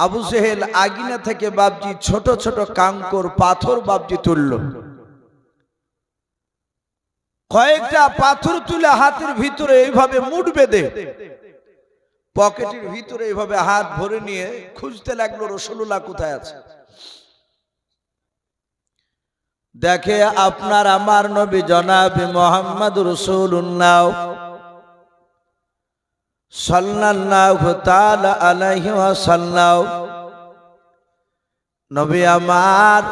আবু জেহেল আগুনে থেকে বাপজি ছোট ছোট কাঙ্কর পাথর বাপজি তুলল। কয়েকটা পাথর তুলে হাতের ভিতরে এইভাবে মুঠ বেঁধে পকেটের ভিতরে এইভাবে হাত ভরে নিয়ে খুঁজতে লাগলো রাসূলুল্লাহ কোথায় আছে। দেখে আপনার আমার নবী জনাবে মুহাম্মদ রাসূলুল্লাহ সাল্লাল্লাহু তাআলা আলাইহি ওয়াসাল্লাম নবী আমার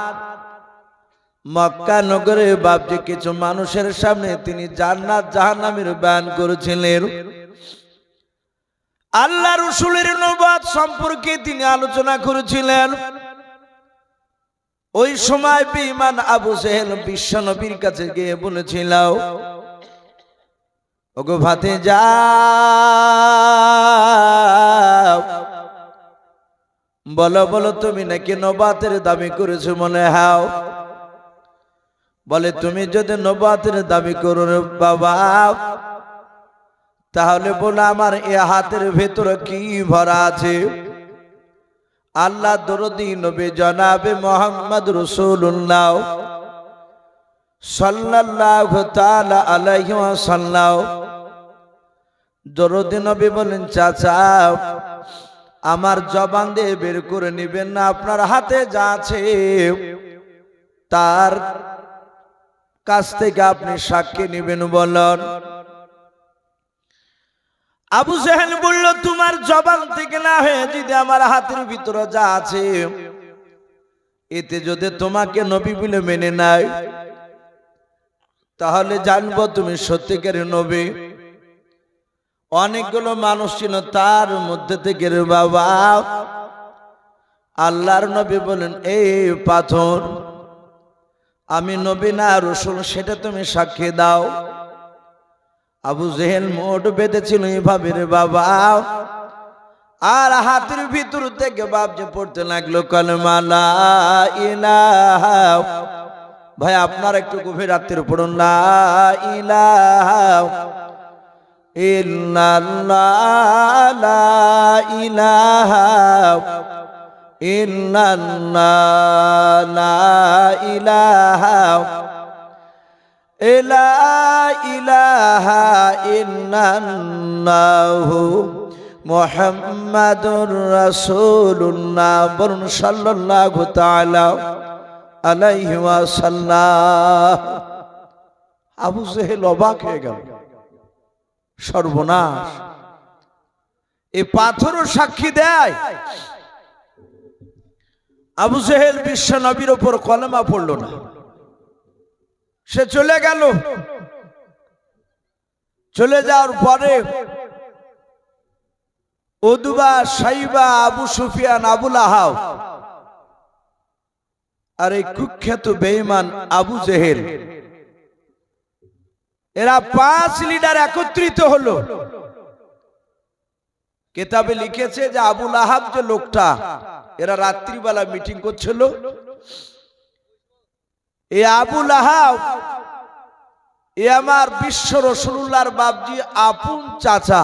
মক্কা নগরে বাপজি কিছু মানুষের সামনে তিনি জান্নাত জাহান্নামের বয়ান করেছিলেন। আল্লাহ রাসূলের নবুয়ত সম্পর্কে তিনি আলোচনা করেছিলেন। ওই সময় বেঈমান আবু জেহেল বিশ্ব নবীর কাছে গিয়ে বলেছিল, ওগো ভাতিজা, বলো বলো তুমি নাকি নবুয়তের দাবি করেছো মনে হয়? বলে তুমি যদি নবুয়তের দাবি করো বাবা, তাহলে বলো আমার এ হাতের ভেতরে কি ভরা আছে? আল্লাহ দরদি নবী জনাবে মুহাম্মদ রাসূলুল্লাহ সাল্লাল্লাহু তাআলা আলাইহি ওয়াসাল্লাম দরদি নবী বলেন, চাচা আমার জবান দিয়ে বের করে নেবেন না, আপনার হাতে যা আছে তার কাছ থেকে আপনি সাক্ষী নেবেন বলেন। আবু জেহেল বলল, তোমার জবান থেকে না হয়ে যদি আমার হাতের ভিতরে যা আছে এতে যদি তোমাকে নবী বলে মেনে নেয়, তাহলে জানবো তুমি সত্যিকারের নবী। অনেকগুলো মানুষ ছিল, তার মধ্যে থেকে রে বাবা আল্লাহর নবী বলেন, এই পাথর আমি নবী না রাসূল সেটা তুমি সাক্ষী দাও। আবু জেহেল মোট বেঁধেছিল এভাবে রে বাবা, আর হাতের ভিতর থেকে বাপজি পড়তে লাগলো কালেমা লা ইলাহা। ভাই আপনার একটু গভীর রাত্রির পড়ুন, লা ইলাহা ইল্লাল্লাহ, লা ইলাহা ইল্লাল্লাহ, লা ইলাহা লা ইলাহা ইল্লাল্লাহু মুহাম্মাদুর রাসূলুল্লাহ। বলুন সাল্লাল্লাহু তাআলা আলাইহি ওয়াসাল্লাম। আবু জেহেল অবাক হয়ে গেল, সর্বনাশ, এই পাথরও সাক্ষী দেয়। আবু জেহেল বিশ্ব নবীর উপর কলেমা পড়ল না, সে চলে গেল। চলে যাওয়ার পরে উদবা, সাইবা, আবু সুফিয়ান, আবু লাহাব আর এই কুখ্যাত বেঈমান আবু জেহেল, এরা 5 লিডার একত্রিত হলো। কিতাবে লিখেছে যে আবু লাহাব যে লোকটা, এরা রাত্রিবেলা মিটিং করছিল। এই আবু লাহাব এ আমার বিশ্ব রাসূলুল্লাহর বাপজি আপন চাচা,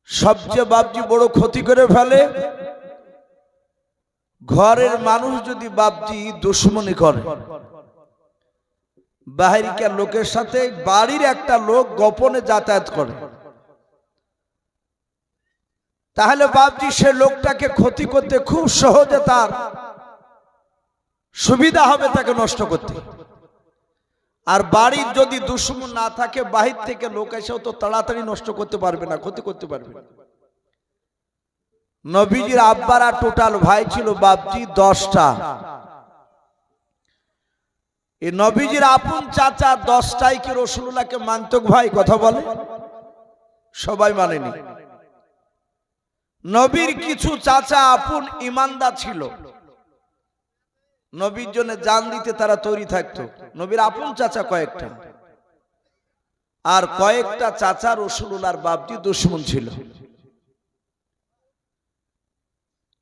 সবচেয়ে বাপজি বড় ক্ষতি করে ফেলে। ঘরের মানুষ যদি বাপজি দুশমনি করে, বাহিরকার লোকের সাথে বাড়ির একটা লোক গোপনে যাতায়াত করে, তাহলে বাপজি সে লোকটাকে ক্ষতি করতে খুব সহজে তার সুবিধা হবে তাকে নষ্ট করতে। আর বাড়ির যদি দুশমন না থাকে, বাহির থেকে লোক এসেও তো তাড়াতাড়ি নষ্ট করতে পারবে না, ক্ষতি করতে পারবে না। নবীজির আব্বারা টোটাল ভাই ছিল বাপজি 10টা। এই নবীজির আপন চাচা 10টাই কি রাসূলুল্লাহকে মানত ভাই? কথা বলে, সবাই মানেনি। নবীর কিছু চাচা আপন ইমানদার ছিল, নবীর জন্য জান দিতে তারা তৈরি থাকতো। নবীর আপন চাচা কয়েকটা, আর কয়েকটা চাচা রাসূলুল্লাহর বাপজি দুশমন ছিল।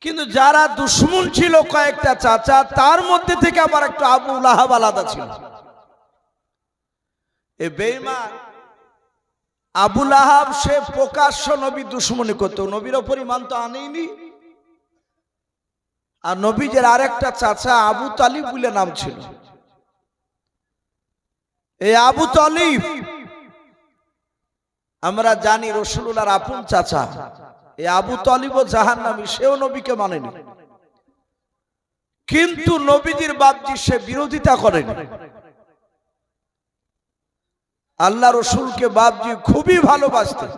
কিন্তু যারা দুশমন ছিল কয়েকটা চাচা, তার মধ্যে থেকে আবার একটা আবু লাহাব আলাদা ছিল। এই বেঈমান আবুল আহাব সে প্রকাশ্য নবী দুশ্মনী করত, নবীর ওপর ঈমান তো আনেইনি। আর নবীজের আরেকটা চাচা আবু তালিব বলে নাম ছিল। এই আবু তালিব আমরা জানি রাসূলুল্লাহর আপন চাচা। এই আবু তালিবও জাহান্নামী, সেও নবীকে মানেনি। কিন্তু নবীজির বাপজি সে বিরোধিতা করেনি। আল্লাহ রসুলকে বাপজি খুবই ভালোবাসতেন,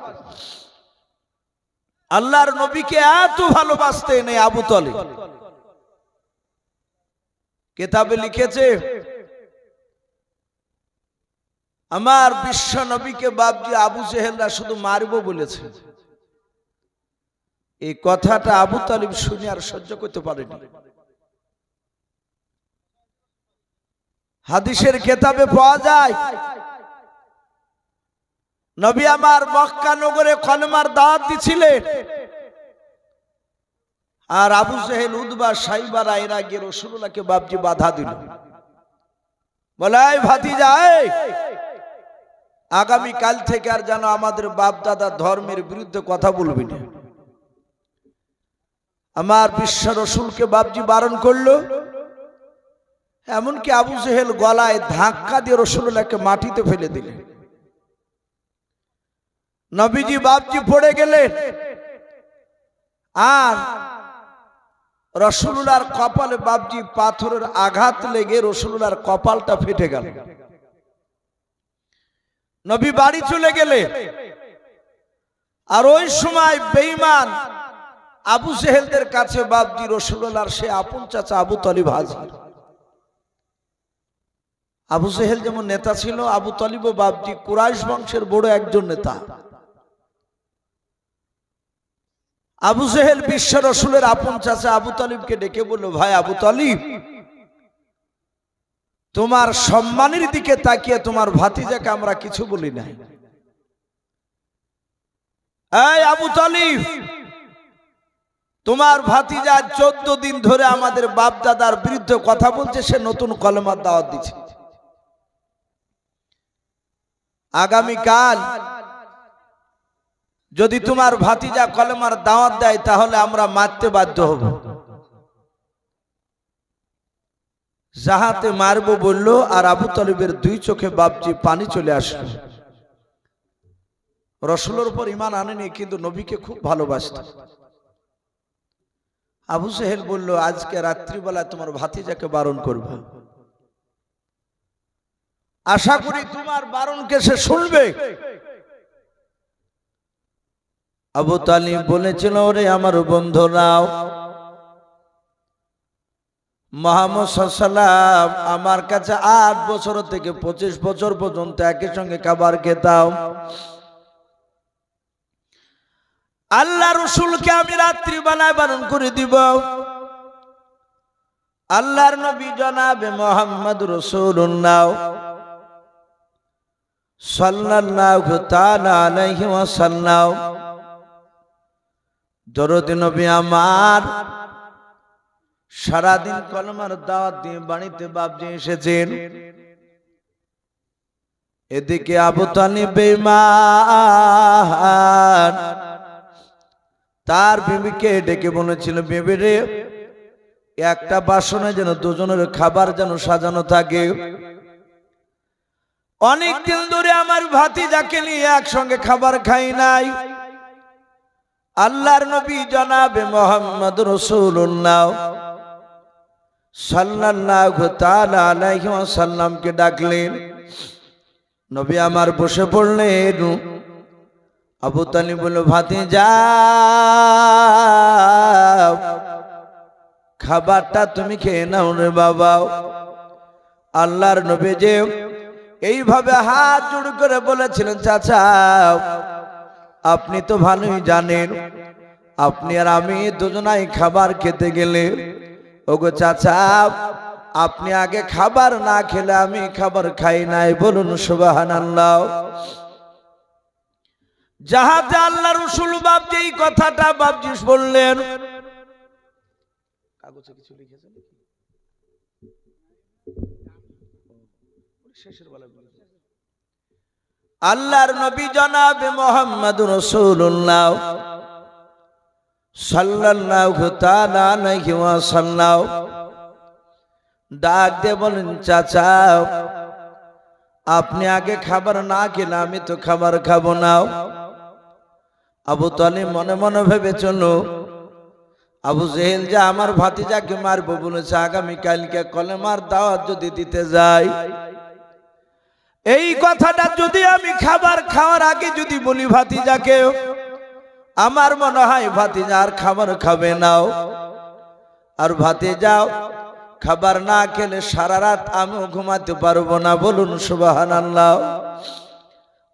আল্লাহর নবীকে এত ভালোবাসতেন এই আবু তালিব। কিতাবে লিখেছে আমার বিশ্ব নবীকে বাপজি আবু জেহেলরা শুধু মারবো বলেছে। এই কথাটা আবু তালিব শুনে আর সহ্য করতে পারেনি। হাদিসের কিতাবে পাওয়া যায় নবী আমার মক্কা নগরে কলেমার দাওয়াত দিছিলেন, আর আবু জেহেল উতবা সাইবারা এরা গিয়ে রাসূলুল্লাহকে বাপজি বাধা দিল। বলে এই ভাতিজা, আগামী কাল থেকে আর যেন আমাদের বাপ দাদা ধর্মের বিরুদ্ধে কথা বলবি না। আমার বিশ্ব রসুলকে বাপজি বারণ করলো। এমনকি আবু জেহেল গলায় ধাক্কা দিয়ে রাসূলুল্লাহকে মাটিতে ফেলে দিলেন। নবীজি বাপজি পড়ে গেলেন, আর রাসূলুল্লাহর কপালে বাপজি পাথরের আঘাত লেগে রাসূলুল্লাহর কপালটা ফেটে গেল। নবী বাড়ি চলে গেলেন। আর ওই সময় বেঈমান আবু জেহেলদের কাছে বাপজি রাসূলুল্লাহর সে আপন চাচা আবু তালিব হাজির। আবু জেহেল যেমন নেতা ছিল, আবু তালিবও বাপজি কুরাইশ বংশের বড় একজন নেতা। আবু জেহেল বিশ্ব রসুলের আপন চাচা আবু তালিবকে ডেকে বলল, ভাই আবু তালিব, তোমার সম্মানের দিকে তাকিয়ে তোমার ভাতিজাকে আমরা কিছু বলি নাই। এই আবু তালিব, তোমার ভাতিজা 14 দিন ধরে আমাদের বাপ দাদার বিরুদ্ধে কথা বলছে, সে নতুন কলেমার দাওয়াত দিচ্ছে। আগামীকাল যদি তোমার ভাতিজা কলেমার দাওয়াত দেয় তাহলে আমরা মারতে বাধ্য হব। যাহাতে মারবো বলল, আর আবু তালিবের দুই চোখে বাপজি পানি চলে আসলো। রাসূলের উপর ঈমান আনেনি, কিন্তু নবীকে খুব ভালোবাসত। আবু জেহেল বলল, আজকে রাত্রিবেলা তোমার ভাতিজাকে বারণ করব, আশা করি তোমার বারণকে সে শুনবে। আবু তালিব বলেছিল, ওরে আমার বন্ধুরাও, মুহাম্মদ সাল্লাল্লাহু আলাইহি ওয়াসাল্লাম আমার কাছে 8 বছর থেকে 25 বছর পর্যন্ত একই সঙ্গে খাবার খেতাম। আল্লাহ রসুলকে আমি রাত্রিবেলায় বারণ করে দিব। আল্লাহর নবী জনাবে মুহাম্মদ রাসূলুল্লাহ সাল্লাল্লাহু তাআলা আলাইহি ওয়াসাল্লাম, দরুদ নবী আমার সারাদিন কলমার দাওয়াত দিয়ে বাড়িতে বাপজি এসেছেন। এদিকে আবু তালিব বেঈমান তার বিবিকে ডেকে বলেছিল, বিবি রে, একটা বাসনে যেন দুজনের খাবার যেন সাজানো থাকে। অনেকদিন ধরে আমার ভাতিজাকে নিয়ে একসঙ্গে খাবার খাই নাই। আল্লাহর নবী জনাবে মুহাম্মদ রাসূলুল্লাহ সাল্লাল্লাহু তাআলা আলাইহি ওয়াসাল্লামকে ডাকলেন। নবী আমার বসে পড়লেন। আবু তালিব বলল, ভাতিজা, খাবারটা তুমি খেয়ে নাও রে বাবা। আল্লাহর নবী যে এইভাবে হাত জোড় করে বলেছিলেন, চাচা আপনি তো ভালোই জানেন, আপনি আর আমি দুজনাই খাবার খেতে গেলে, ওগো চাচা, আপনি আগে খাবার না খেলে আমি খাবার খাই নাই, বলুন সুবহানাল্লাহ। যাহাতে আল্লাহ রসুল বাপজি এই কথাটা বাপজি বললেন। কাগজে কিছু লিখেছেন শেষের বেলা, আল্লাহর নবী জনাবে মুহাম্মদুর রাসূলুল্লাহ সাল্লাল্লাহু তাআলা আলাইহি ওয়াসাল্লাম ডাক দিয়ে বলেন, চাচা আপনি আগে খাবার না খেলে আমি তো খাবার খাবো না। আবু তালিব মনে মনে ভেবে চলো, আবু জেহেল যে আমার ভাতিজাকে মারবো বলেছে, আগামীকালকে কলেমার দাওয়াত যদি দিতে যাই, এই কথাটা যদি আমি খাবার খাওয়ার আগে যদি বলি ভাতিজাকে, আমার মনে হয় ভাতিজা আর খাবার খাবে নাও। আর ভাতিজাও খাবার না খেলে সারা রাত আমিও ঘুমাতে পারবো না। বলুন সুবহানাল্লাহ।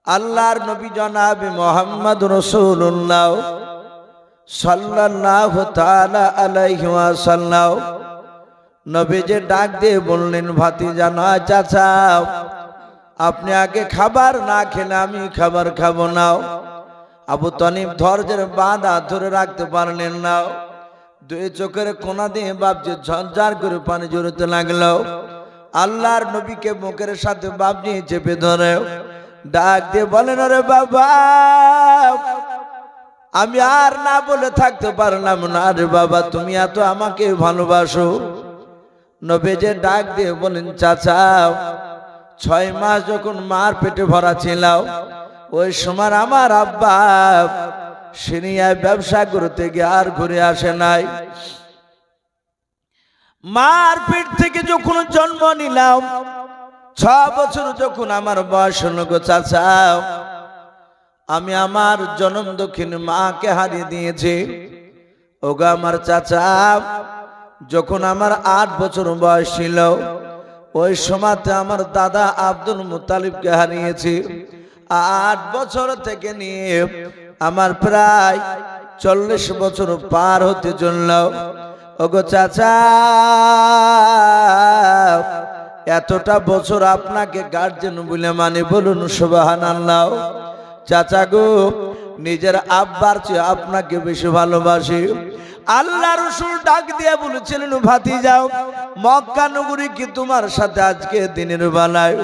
আল্লাহর নবী জনাবে মুহাম্মদুর রাসূলুল্লাহ সাল্লাল্লাহু তাআলা আলাইহি ওয়াসাল্লাম নবীজি ডাক দিয়ে বললেন, ভাতিজা না চাচা আপনি আগে খাবার না খেলে আমি খাবার খাবো না। আবু তালিব ধৈর্যের বাঁধা ধরে রাখতে পারলেন না। দুই চোখের কোনা দিয়ে বাপজি ঝরঝর করে পানি ঝরতে লাগলো। আল্লাহর নবীকে মুখের সাথে বাপজি চেপে ধরে ডাক দিয়ে বলেন, আরে বাবা আমি আর না বলে থাকতে পারলাম না। আরে বাবা তুমি এত আমাকে ভালোবাসো। নবীজি ডাক দিয়ে বলেন, চাচা 6 মাস যখন মার পেটে ভরা ছিল, ওই সময় আমার আব্বা সিরিয়ায় ব্যবসা করতে গিয়ে আর ঘুরে আসে নাই। মার পেট থেকে যখন জন্ম নিলাম, 6 বছর যখন আমার বয়স হলো গো চাচা, আমি আমার জন্ম দক্ষিণ মাকে হারিয়ে দিয়েছি। ওগো আমার চাচা যখন আমার 8 বছর বয়স ছিল, ওই সময়তে আমার দাদা আব্দুল মুত্তালিবকে হারিয়েছি। 8 বছর থেকে নিয়ে আমার প্রায় 40 বছর পার হতে চলল। ওগো চাচা এতটা বছর আপনাকে গার্জেন বলে মানে, বলুন সুবহানাল্লাহ। চাচা গো নিজের আব্বার চেয়ে আপনাকে বেশি ভালোবাসি। আল্লাহ রাসূল ডাক দিয়ে বলেছিলেন, ভাতিজাও মক্কা নগরী কি তোমার সাথে আজকে দিনের বেলায়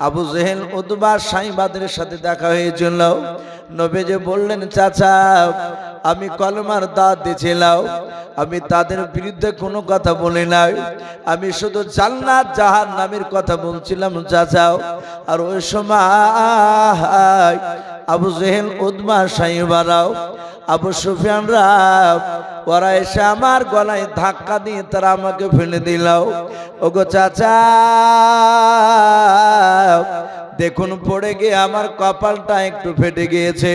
আবু জেহেল উতবা সাইবাদের সাথে দেখা হয়েছিল? নবীজি বললেন, চাচা আমি কলমার দাওয়াত দিয়েছিলাম, আমি তাদের বিরুদ্ধে কোনো কথা বলি নাই, আমি শুধু জান্নাত জাহান্নামের কথা বলছিলাম চাচা। আর ওই সময় আবু জেহেল উতবা সাইবারাও আবু সুফিয়ানরা ওরা এসে আমার গলায় ধাক্কা দিয়ে তারা আমাকে ফেলে দিল। ওগো চাচা দেখুন পড়ে গিয়ে আমার কপালটা একটু ফেটে গিয়েছে,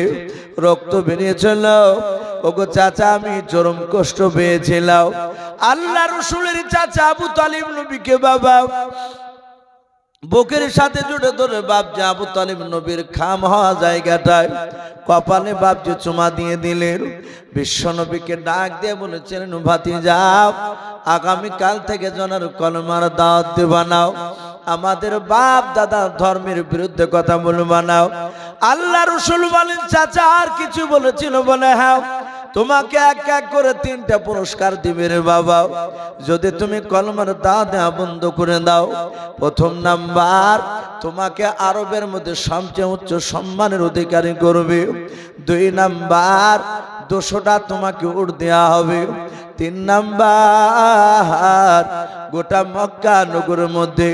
রক্ত বেরিয়েছিল। ওগো চাচা আমি চরম কষ্ট পেয়েছিলাম। আল্লাহ রাসূলের চাচা আবু তালিব নবীকে বাবা বুকের সাথে জুড়ে ধরে বাপজি আবু তালিব নবীর খাম হওয়া জায়গাটায় কপালে বাপজি চুমা দিয়ে দিলেন। বিশ্ব নবীকে ডাক দিয়ে বলেছিলেন, ভাতিজা আগামীকাল থেকে জনের কলমার দাওয়াত দেবা নাও, আমাদের বাপ দাদা ধর্মের বিরুদ্ধে কথা বলবা নাও। আল্লাহ রাসূল বলেন, চাচা আর কিছু বলেছিল? বলে হ্যাঁ, তোমাকে এক এক করে 3টা পুরস্কার দিবে রে বাবা, যদি তুমি কলমার দাওয়াত দেওয়া বন্ধ করে দাও। প্রথম নাম্বার, তোমাকে আরবের মধ্যে সবচেয়ে উচ্চ সম্মানের অধিকারী করবে। 2 নাম্বার, 200টা তোমাকে উট দেওয়া হবে। 3 নাম্বার, গোটা মক্কা নগরের মধ্যে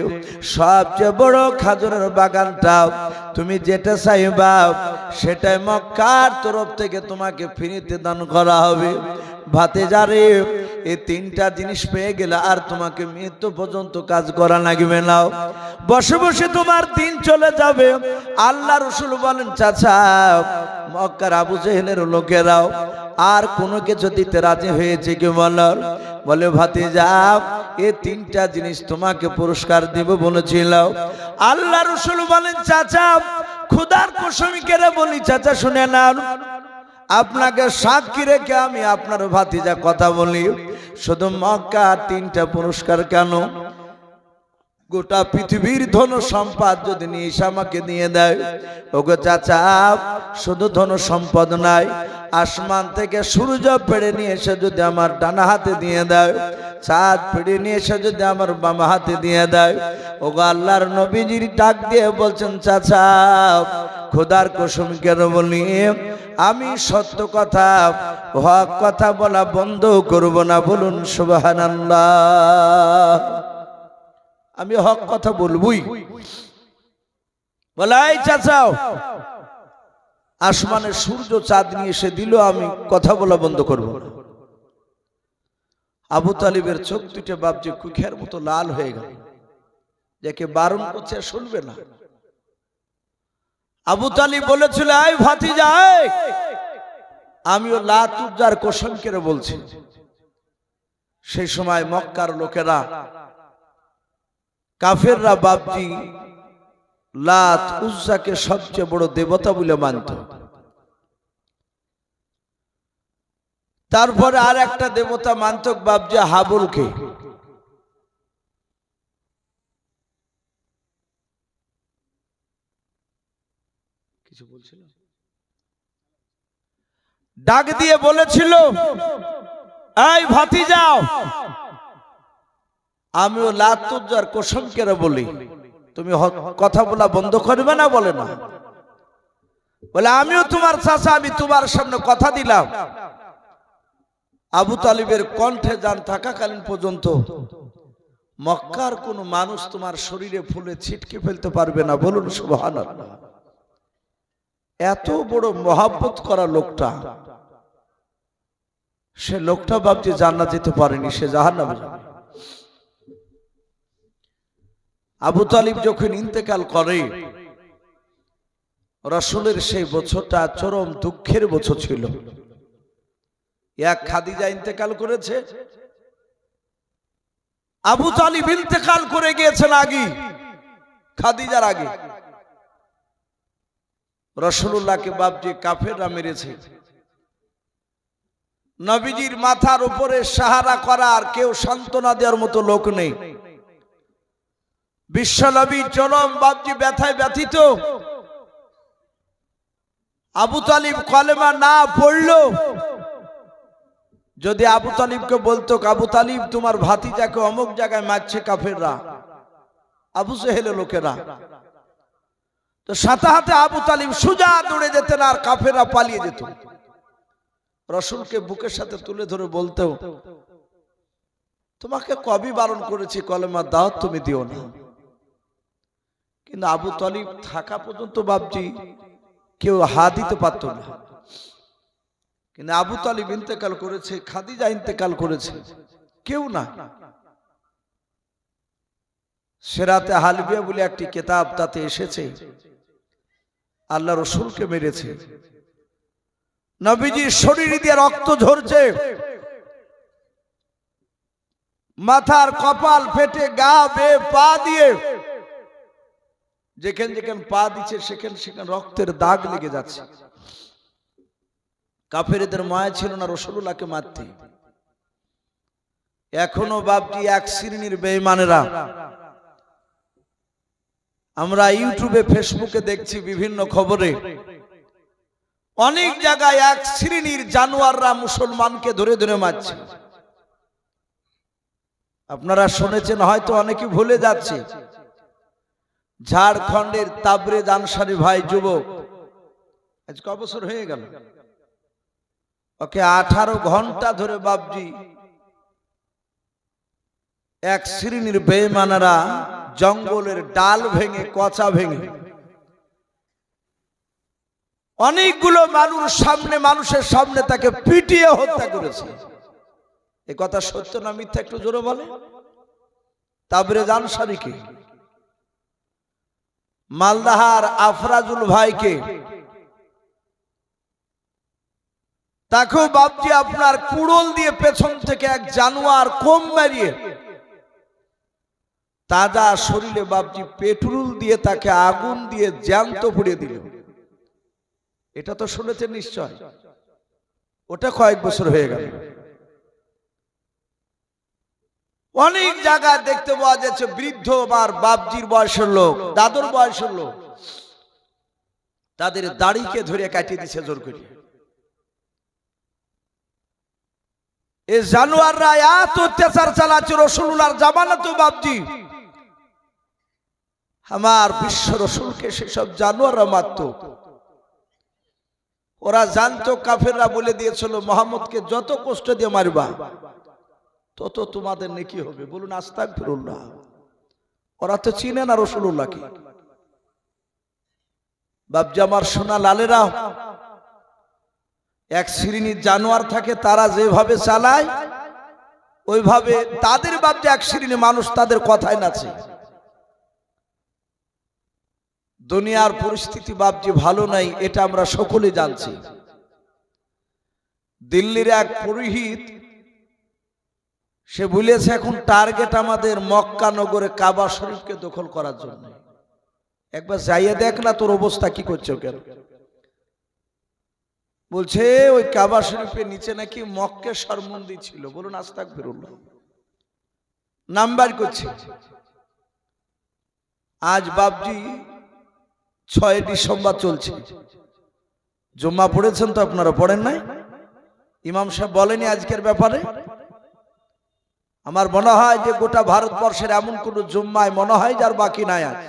সবচেয়ে বড় খাজুরের বাগানটা তুমি যেটা চাইবা সেটাই মক্কার তরফ থেকে তোমাকে ফ্রিতে দান করা হবে। ভাতিজারে এই 3টা জিনিস পেয়ে গেলে আর তোমাকে মৃত্যু পর্যন্ত কাজ করা লাগবে না, বসে বসে তোমার দিন চলে যাবে। আল্লাহ রাসূল বলেন, চাচা মক্কার আবু জেহেলের লোকেরাও আর কোনো কিছু দিতে রাজি হয়েছে কি? বলে ভাতিজা এই 3টা জিনিস তোমাকে পুরস্কার দিব বলেছিল। আল্লাহ রাসূল বলেন, চাচা খোদার কসম করে বলি চাচা শুনে নাও, আপনাকে সাক্ষী রেখে আমি আপনার ভাতিজা কথা বলি, শুধু মক্কা 3টা পুরস্কার কেন, গোটা পৃথিবীর ধন সম্পদ যদি নিয়ে আমাকে দিয়ে দেয়। ওগো চাচা শুধু ধন সম্পদ নাই, আসমান থেকে সূর্য পেড়ে নিয়ে এসে যদি আমার ডানা হাতে দিয়ে দেয়, চাঁদ পেড়ে নিয়ে এসে যদি আমার বাম হাতে দিয়ে দেয়। ওগো আল্লাহর নবীজির ডাক দিয়ে বলছেন, চাচা খোদার কসম কেন বলি, আমি সত্য কথা হক কথা বলা বন্ধ করব না। বলুন সুবহানাল্লাহ। আমি হক কথা বলবই। বলাই চাচাও আসমানের সূর্য চাঁদ নিয়ে এসে দিল, আমি কথা বলা বন্ধ করব না। আবু তালিবের চোখ দুটো বাপজি কুখের মতো লাল হয়ে গেল, যাকে বারণ করছে শুনবে না। আবু তালিব বলেছিল, এই ভাতিজা, আমিও লাত উজ্জার কসম করে বলছি। সেই সময় মক্কার লোকেরা, কাফেররা বাপজি লাত উজ্জাকে সবচেয়ে বড় দেবতা বলে মানত। তারপরে আর একটা দেবতা মানত বাপজি হাবুলকে। কিছু বলছিল, ডাক দিয়ে বলেছিল, এই ভাতিজাও, আমিও লাত উজ্জার কসম করে বলি, তুমি কথা বলা বন্ধ করবে না? বলে না। বলে আমিও তোমার চাচা, আমি তোমার সামনে কথা দিলাম। আবু তালিবের কণ্ঠে জান থাকাকালীন পর্যন্ত মক্কার কোন মানুষ তোমার শরীরে ফুলে ছিটকে ফেলতে পারবে না। বলুন সুবহানাল্লাহ। এত বড় মহব্বত করা লোকটা, সে লোকটা বাপজি জান্নাত যেতে পারেনি, সে জাহান্নামে যাবে। আবু তালিব যখন ইন্তেকাল করে, রাসূলের সেই বছরটা চরম দুঃখের বছর ছিল। এক খাদিজা ইন্তেকাল করেছে, আবু তালিব ইন্তেকাল করে গিয়েছেন আগে, খাদিজার আগে। রাসূলুল্লাহকে বাপজি কাফেররা মেরেছে। নবীজির মাথার উপরে সাহারা করার কেউ সান্ত্বনা দেওয়ার মতো লোক নেই। বিশ্বনবী চরম বাপজি ব্যথায় ব্যথিত। আবু তালিব কলেমা না পড়ল, যদি আবু তালিবকে বলতো, আবু তালিব তোমার ভাতিজাকে অমুক জায়গায় মারছে কাফেররা, আবু জেহেলের লোকেরা, তো সাথে সাথে আবু তালিব সোজা দৌড়ে যেতেন আর কাফেররা পালিয়ে যেত। রাসূলকে বুকের সাথে তুলে ধরে বলতো, তোমাকে কবি বারণ করেছি কলেমা দাও, তুমি দিও না। কিন্তু আবু তালিব থাকা পর্যন্ত বাপজি কেউ হা দিতে পারত না। কিন্তু আবু তালিব ইন্তেকাল করেছে, খাদিজা ইন্তেকাল করেছে, কেউ না। সেরাতে হালবিয়া বলে একটি কিতাব, তাতে এসেছে আল্লাহ রাসূলকে মেরেছে, নবীজির শরীর দিয়ে রক্ত ঝরছে, মাথার কপাল ফেটে, গা বেয়ে, পা দিয়ে যেখানে যেখানে পা দিচ্ছে সেখানে সেখানে রক্তের দাগ লেগে যাচ্ছে। কাফেরদের মায়া ছিল না রাসূলুল্লাহকে মারতে। এখনো বাপজি এক শ্রেণীর বেঈমানেরা, আমরা ইউটিউবে ফেসবুকে দেখছি বিভিন্ন খবরে, অনেক জায়গায় এক শ্রেণীর জানোয়াররা মুসলমানকে ধরে ধরে মারছে। আপনারা শুনেছেন হয়তো, অনেকে ভুলে যাচ্ছে। ঝাড়খণ্ডের তাবরেজ আনসারী ভাই যুবক, আজ ক বছর হয়ে গেল, ওকে 18 ঘন্টা ধরে বাপজি এক শ্রেণীর বেঈমানেরা জঙ্গলের ডাল ভেঙে, কচা ভেঙে, অনেকগুলো মানুষের সামনে তাকে পিটিয়ে হত্যা করেছে। এ কথা সত্য না মিথ্যা একটু জোরে বলে? তাবরেজ আনসারীকে, মালদাহার আফরাজুল ভাইকে, তাকেও বাপজি আপনার কুড়োল দিয়ে পেছন থেকে এক জানোয়ার কোম মারিয়ে তাজা শরীরে বাপজি পেট্রোল দিয়ে তাকে আগুন দিয়ে জ্যান্ত পুড়িয়ে দিল। এটা তো শুনেছেন নিশ্চয়, ওটা কয়েক বছর হয়ে গেল। অনেক জায়গায় দেখতে পাওয়া যাচ্ছে বৃদ্ধ আর বাপজির বয়সের লোক, দাদুর বয়সের লোক, তাদের দাড়িকে ধরে কাটিয়ে দিচ্ছে জোর করে। এই জানোয়াররা এত অত্যাচার চালাচ্ছে রাসূলুল্লাহর জামানাতেও বাপজি। আমার বিশ্ব রাসূলকে সেসব জানোয়াররা মারত। ওরা জানতো, কাফেররা বলে দিয়েছিল মুহাম্মদকে যত কষ্ট দিয়ে মারবা তত তোমাদের নেকি হবে। বলুন আস্তাগফিরুল্লাহ। ওরা তো চিনে না রাসূলুল্লাহকে। বাপজি আমার সোনা লালেরা, এক শ্রেণীর জানোয়ার থাকে, তারা যেভাবে চালায় ওইভাবে তাদের বাপজি এক শ্রেণীর মানুষ তাদের কথায় নাচে। দুনিয়ার পরিস্থিতি বাপজি ভালো নাই, এটা আমরা সকলে জানছি। দিল্লির এক পুরোহিত সে বলেছে এখন টার্গেট আমাদের মক্কা নগরে কাবা শরীফকে দখল করার জন্য। একবার যাইয়ে দেখ না তোর অবস্থা কি করছে। কেন বলছে ওই কাবা শরীফের নিচে নাকি মক্কেশ্বর মন্দির ছিল। বলুন আস্তাগফিরুল্লাহ। নাম্বার করছে। আজ বাপজি 6 ডিসেম্বর চলছে। জুম্মা পড়েছেন তো আপনারা? পড়েন নাই? ইমাম সাহেব বলেনি আজকের ব্যাপারে? আমার মনে হয় যে গোটা ভারতবর্ষের এমন কোন জুম্মায় মনে হয় যার বাকি নাই আজ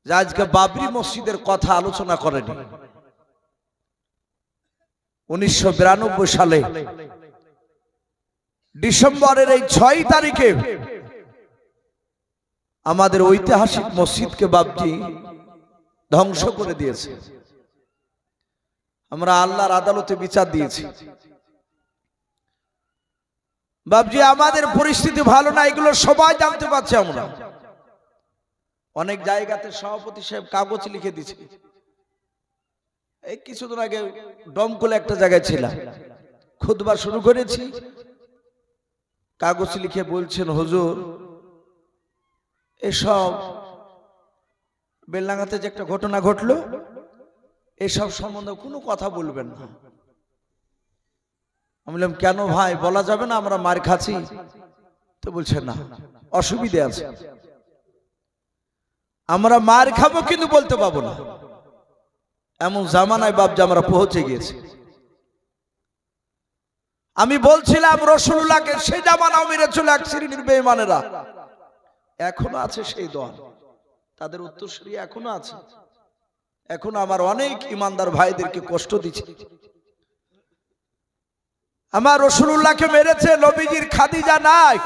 যে আজকে বাবরি মসজিদের কথা আলোচনা করেনি। 1992 সালে ডিসেম্বরের এই 6 তারিখে আমাদের ঐতিহাসিক মসজিদকে বাবজি ধ্বংস করে দিয়েছে। আমরা আল্লাহর আদালতে বিচার দিয়েছি। বাবজি আমাদের পরিস্থিতি ভালো না, এগুলো সবাই জানতে পারছে। আমরা অনেক জায়গাতে সভাপতি সাহেব কাগজ লিখে দিয়েছে। এই কিছুদিন আগে ডমকলে একটা জায়গায় ছিলাম, খুতবা শুরু করেছি, কাগজ লিখে বলছেন হুজুর এসব বেলডাঙ্গাতে যে একটা ঘটনা ঘটলো এসব সম্বন্ধে কোনো কথা বলবেন না। আমি বললাম কেন ভাই, বলা যাবে না আমরা মার খাচ্ছি? তো বলছে না, অসুবিধা আছে। আমরা মার খাবো কিন্তু বলতে পাবো না। এমন জামানায় বাপজি আমরা পৌঁছে গিয়েছি। আমি বলছিলাম রাসূলুল্লাহকে সেই জামানাও মেরেছিল এক শ্রেণীর বেঈমানেরা, এখনো আছে সেই দল, তাদের উত্তরসূরি এখনো আছে। এখন আমার অনেক ইমানদার ভাইদেরকে কষ্ট দিচ্ছে। আমার রাসূলুল্লাহকে মেরেছে, নবীজির খাদিজা নাই।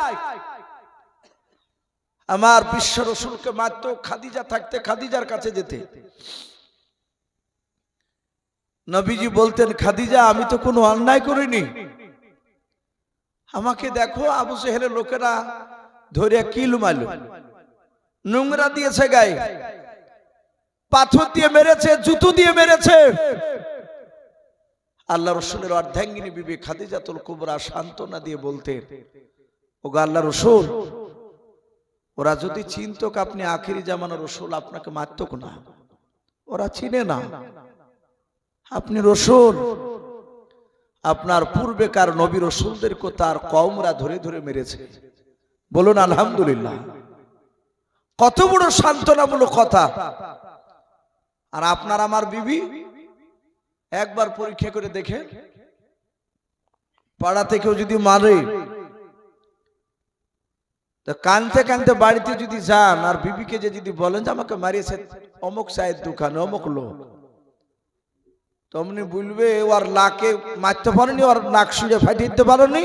আমার বিশ্ব রাসূলকে মারতো, খাদিজা থাকতে খাদিজার কাছে যেতে। নবীজি বলতেন খাদিজা আমি তো কোনো অন্যায় করিনি, আমাকে দেখো আবু জেহেলের লোকেরা ধরে কি লুমালো, নোংরা দিয়েছে গায়ে, পাথর দিয়ে মেরেছে, জুতো দিয়ে মেরেছে। আল্লাহ রাসূলের অর্ধাঙ্গিনী বিবি খাদিজাতুল কুবরা সান্ত্বনা দিয়ে বলতেন ওগো আল্লাহ রাসূল, ওরা যদি চিনতক আপনি আখিরি জামানার রাসূল আপনাকে মারতক না। ওরা চিনে না আপনি রাসূল। আপনার পূর্বেকার নবী রাসূলদেরকে তার কওমরা ধরে ধরে মেরেছে। বলুন আলহামদুলিল্লাহ। কত বড় সান্ত্বনামূলক কথা। আর আপনার আমার বিবি একবার পরীক্ষা করে দেখে, পাড়া থেকেও যদি মারে তো কানতে কানতে বাড়িতে যদি যান আর বিবিকে যে যদি বলেন যে আমাকে মারিয়েছে অমুক চায়ের দোকানে অমুক লোক, তমনি বলবে ওর লাকে মারতে পারেনি, ওর নাক সুরে ফাটিয়ে দিতে পারোনি।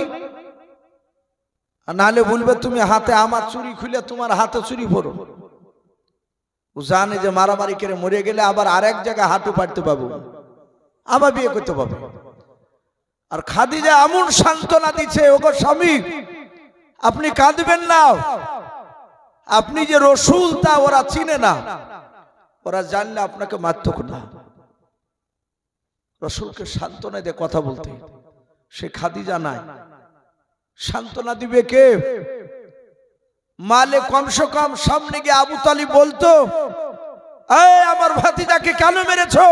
আর নাহলে বলবে তুমি হাতে আমার চুরি খুলে তোমার হাতে চুরি পড়ো। ও জানে যে মারামারি করে মরে গেলে আবার আরেক জায়গায় হাঁটু পাড়তে পাবো, আবার বিয়ে করতে পাবো। আর খাদিজা এমন সান্ত্বনা দিচ্ছে ওগো স্বামী আপনি কাঁদবেন না, আপনি যে রাসূল তা ওরা চিনে না, ওরা জানলে আপনাকে মারতো না। রাসূলকে সান্ত্বনা দিয়ে কথা বলতে, সে খাদিজা নাই, সান্ত্বনা দিবে কে? মালে কমসে কম সামনে গিয়ে আবু তালিব বলতো এই আমার ভাতিজাকে কেন মেরেছো,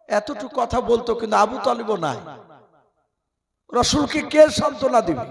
এতটুকু কথা বলতো, কিন্তু আবু তালিবও নাই। রাসূলকে কে সান্ত্বনা দিবে?